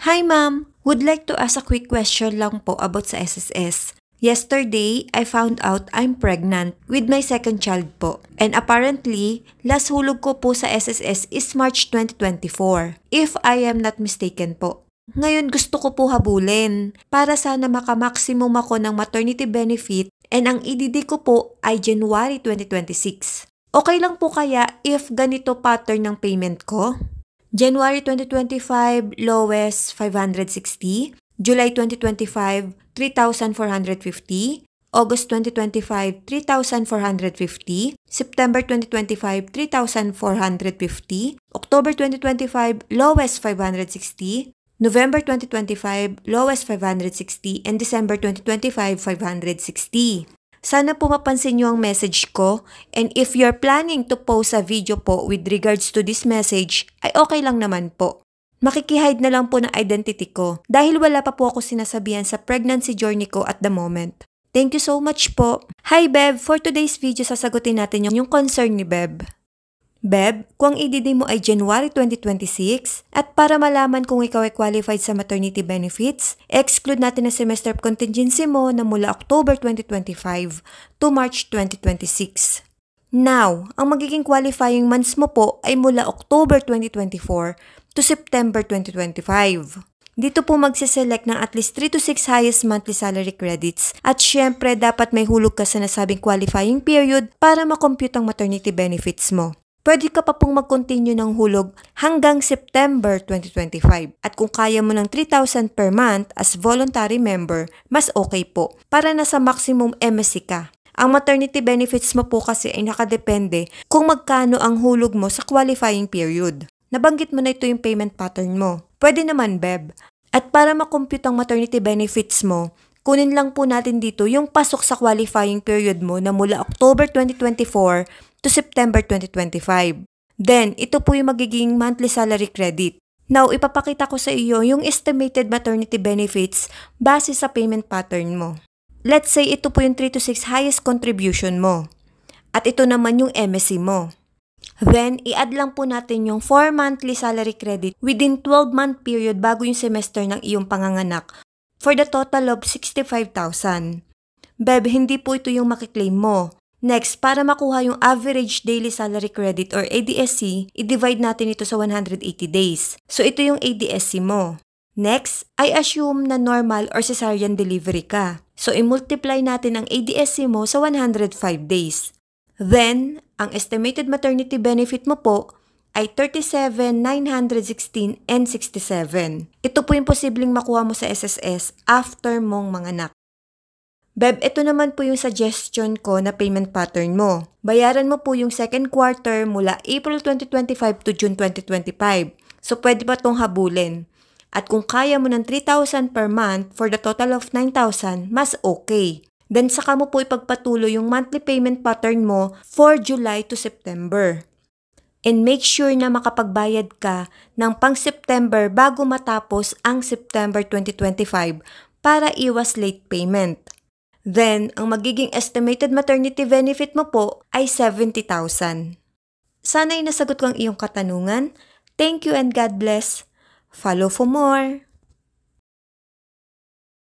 Hi ma'am, would like to ask a quick question lang po about sa SSS. Yesterday, I found out I'm pregnant with my second child po. And apparently, last hulog ko po sa SSS is March 2024. If I am not mistaken po. Ngayon gusto ko po habulin para sana makamaksimum ako ng maternity benefit and ang EDD ko po ay January 2026. Okay lang po kaya if ganito pattern ng payment ko? January 2025, lowest 560. July 2025, 3,450. August 2025, 3,450. September 2025, 3,450. October 2025, lowest 560. November 2025, lowest 560. And December 2025, 560. Sana po mapansin nyo ang message ko, and if you're planning to post a video po with regards to this message, ay okay lang naman po. Makikihide na lang po ng identity ko dahil wala pa po ako sinasabihan sa pregnancy journey ko at the moment. Thank you so much po. Hi Beb, for today's video sasagutin natin yung concern ni Beb. Beb, kung ang EDD mo ay January 2026 at para malaman kung ikaw ay qualified sa maternity benefits, exclude natin ang semester of contingency mo na mula October 2025 to March 2026. Now, ang magiging qualifying months mo po ay mula October 2024 to September 2025. Dito po magsiselect ng at least 3 to 6 highest monthly salary credits at syempre dapat may hulog ka sa nasabing qualifying period para makompute ang maternity benefits mo. Pwede ka pa pong mag-continue ng hulog hanggang September 2025 at kung kaya mo ng 3,000 per month as voluntary member, mas okay po para nasa maximum MSC ka. Ang maternity benefits mo po kasi ay nakadepende kung magkano ang hulog mo sa qualifying period. Nabanggit mo na ito yung payment pattern mo. Pwede naman, Beb. At para makompute ang maternity benefits mo, kunin lang po natin dito yung pasok sa qualifying period mo na mula October 2024 to September 2025. Then, ito po yung magiging monthly salary credit. Now, ipapakita ko sa iyo yung estimated maternity benefits base sa payment pattern mo. Let's say ito po yung 3 to 6 highest contribution mo. At ito naman yung MSC mo. Then, i-add lang po natin yung 4 monthly salary credit within 12-month period bago yung semester ng iyong panganganak for the total of 65,000. Beb, hindi po ito yung makiklaim mo. Next, para makuha yung average daily salary credit or ADSC, i-divide natin ito sa 180 days. So, ito yung ADSC mo. Next, I assume na normal or cesarean delivery ka. So, i-multiply natin ang ADSC mo sa 105 days. Then, ang estimated maternity benefit mo po ay 37,916 and 67. Ito po yung posibleng makuha mo sa SSS after mong manganak. Beb, ito naman po yung suggestion ko na payment pattern mo. Bayaran mo po yung second quarter mula April 2025 to June 2025. So, pwede pa itong habulin. At kung kaya mo ng 3,000 per month for the total of 9,000, mas okay. Then, saka mo po ipagpatuloy yung monthly payment pattern mo for July to September. And make sure na makapagbayad ka ng pang-September bago matapos ang September 2025 para iwas late payment. Then, ang magiging estimated maternity benefit mo po ay 70,000. Sana'y nasagot ko ang iyong katanungan. Thank you and God bless. Follow for more.